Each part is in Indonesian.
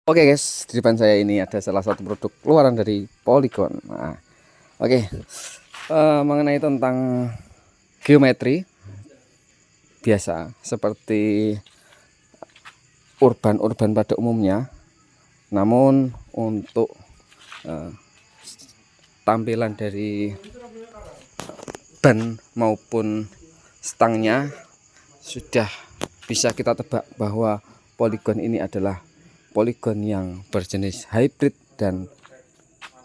Oke guys, di depan saya ini ada salah satu produk keluaran dari Polygon. Nah, oke, mengenai tentang geometri biasa seperti urban pada umumnya, namun untuk tampilan dari ban maupun stangnya sudah bisa kita tebak bahwa Polygon ini adalah Polygon yang berjenis hybrid, dan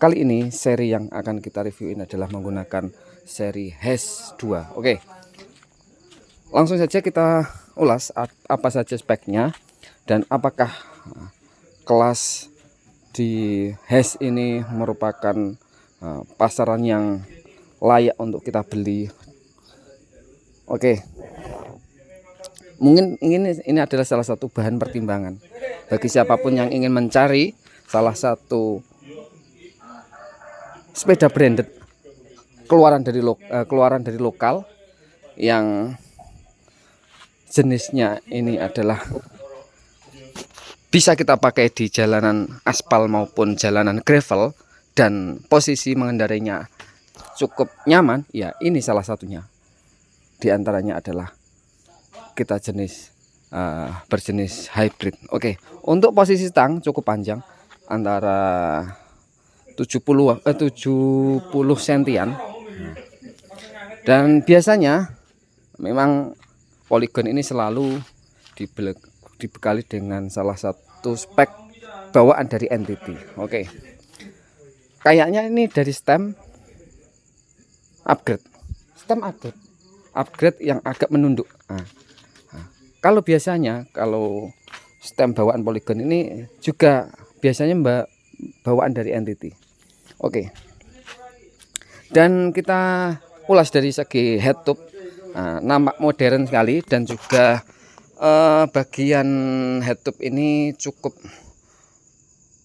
kali ini seri yang akan kita reviewin adalah menggunakan seri HES 2. Oke, langsung saja kita ulas apa saja speknya dan apakah kelas di HES ini merupakan pasaran yang layak untuk kita beli. Oke, mungkin ini adalah salah satu bahan pertimbangan bagi siapapun yang ingin mencari salah satu sepeda branded keluaran dari lokal yang jenisnya ini adalah bisa kita pakai di jalanan aspal maupun jalanan gravel dan posisi mengendarainya cukup nyaman. Ya, ini salah satunya. Di antaranya adalah kita berjenis hybrid. Oke, untuk posisi stang cukup panjang, antara 70 sentian. Dan biasanya memang Polygon ini selalu dibekali dengan salah satu spek bawaan dari NTT. Oke, kayaknya ini dari stem upgrade yang agak menunduk. Kalau biasanya stem bawaan Polygon ini juga biasanya bawaan dari NTT. Oke. Dan kita ulas dari segi head tube. Nampak modern sekali, dan juga bagian head tube ini cukup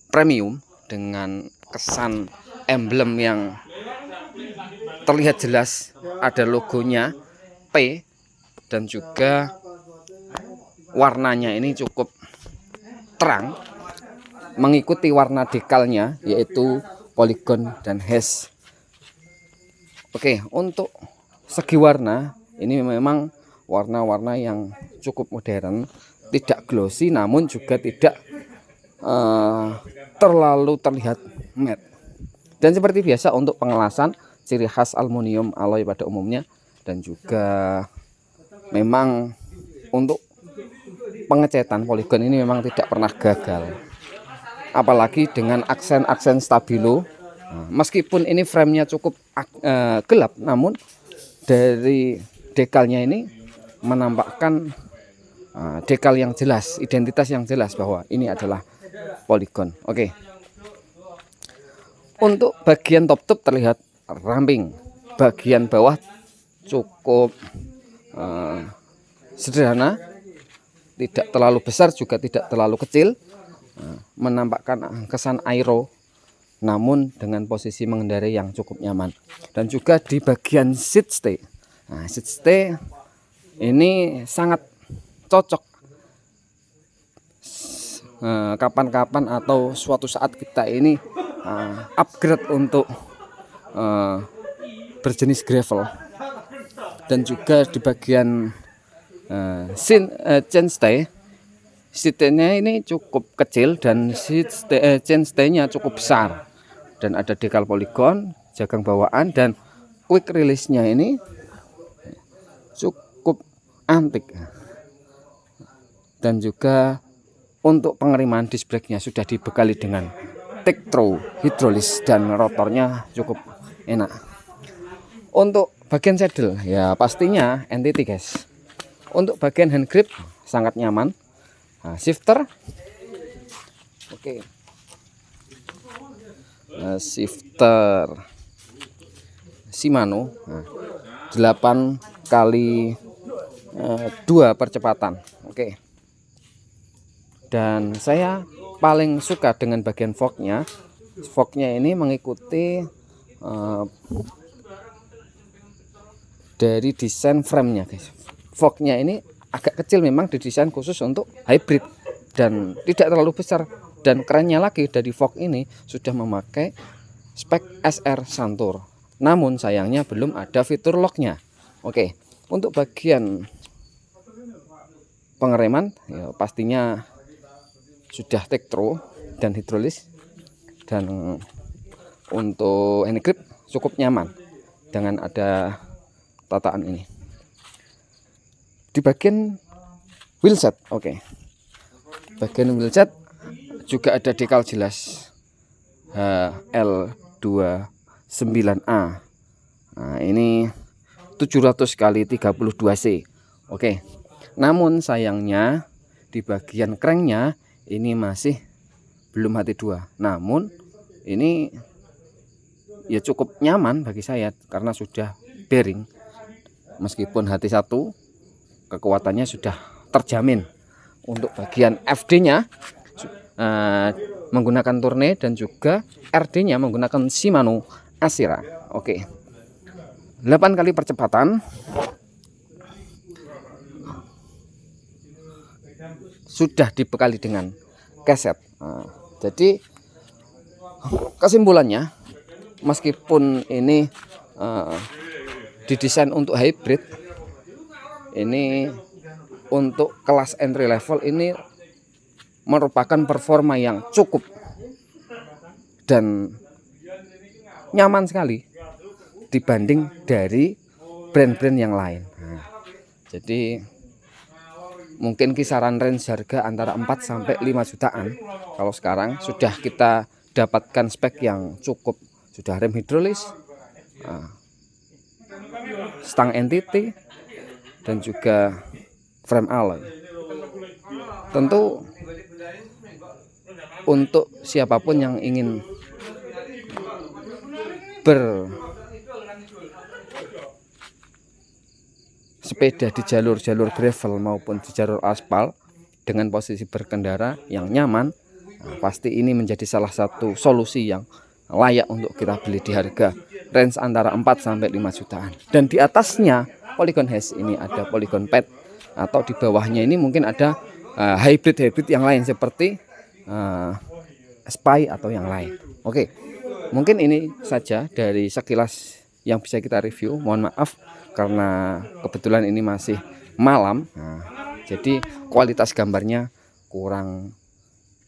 premium dengan kesan emblem yang terlihat jelas, ada logonya P, dan juga warnanya ini cukup terang mengikuti warna dekalnya, yaitu Polygon dan HES. Oke, untuk segi warna ini memang warna-warna yang cukup modern, tidak glossy namun juga tidak terlalu terlihat matte. Dan seperti biasa untuk pengelasan ciri khas aluminium alloy pada umumnya, dan juga memang untuk pengecetan Polygon ini memang tidak pernah gagal, apalagi dengan aksen-aksen stabilo. Meskipun ini framenya cukup gelap, namun dari dekalnya ini menampakkan dekal yang jelas, identitas yang jelas bahwa ini adalah Polygon. Oke, untuk bagian top terlihat ramping, bagian bawah cukup sederhana, tidak terlalu besar juga tidak terlalu kecil, menampakkan kesan aero namun dengan posisi mengendarai yang cukup nyaman. Dan juga di bagian seat stay, seat stay ini sangat cocok kapan-kapan atau suatu saat kita ini upgrade untuk berjenis gravel. Dan juga di bagian chain stay, seatnya ini cukup kecil dan chain stay-nya cukup besar, dan ada dekal Polygon, jagang bawaan, dan quick release-nya ini cukup antik. Dan juga untuk pengereman disc brake-nya sudah dibekali dengan Tektro hidrolis, dan rotornya cukup enak. Untuk bagian saddle ya pastinya NTT guys. Untuk bagian hand grip sangat nyaman. Shifter, oke. Shifter Shimano 8 kali 2 percepatan. Oke. Dan saya paling suka dengan bagian forknya. Forknya ini mengikuti dari desain framenya guys. Forknya ini agak kecil, memang didesain khusus untuk hybrid dan tidak terlalu besar Dan kerennya lagi, dari Vogue ini sudah memakai spek SR Santur. Namun sayangnya belum ada fitur locknya. Oke, untuk bagian pengereman ya pastinya sudah Tektro dan hidrolis. Dan untuk hand grip cukup nyaman dengan ada tataan ini. Di bagian wheelset, oke. Bagian wheelset juga ada dekal jelas HL29A. Nah, ini 700 kali 32C. Oke. Namun sayangnya di bagian cranknya ini masih belum HT2. Namun ini ya cukup nyaman bagi saya karena sudah bearing. Meskipun HT1 kekuatannya sudah terjamin. Untuk bagian FD-nya menggunakan Tourneo dan juga RD-nya menggunakan Shimano Ashira. Oke. 8 kali percepatan. Sudah dibekali dengan keset. Jadi kesimpulannya, meskipun ini didesain untuk hybrid, ini untuk kelas entry level ini merupakan performa yang cukup dan nyaman sekali dibanding dari brand-brand yang lain. Jadi mungkin kisaran range harga antara 4 sampai 5 jutaan. Kalau sekarang sudah kita dapatkan spek yang cukup, sudah rem hidrolis, stang entity, dan juga frame alloy. Tentu untuk siapapun yang ingin bersepeda di jalur-jalur gravel maupun di jalur aspal dengan posisi berkendara yang nyaman, pasti ini menjadi salah satu solusi yang layak untuk kita beli di harga range antara 4 sampai 5 jutaan. Dan di atasnya Polygon Hash ini ada Polygon Pad, atau di bawahnya ini mungkin ada hybrid yang lain seperti Spy atau yang lain. Oke, mungkin ini saja dari sekilas yang bisa kita review. Mohon maaf karena kebetulan ini masih malam, jadi kualitas gambarnya kurang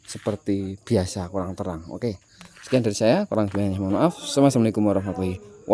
seperti biasa, kurang terang. Oke, sekian dari saya, kurang lebihnya mohon maaf. Assalamualaikum warahmatullahi wabarakatuh.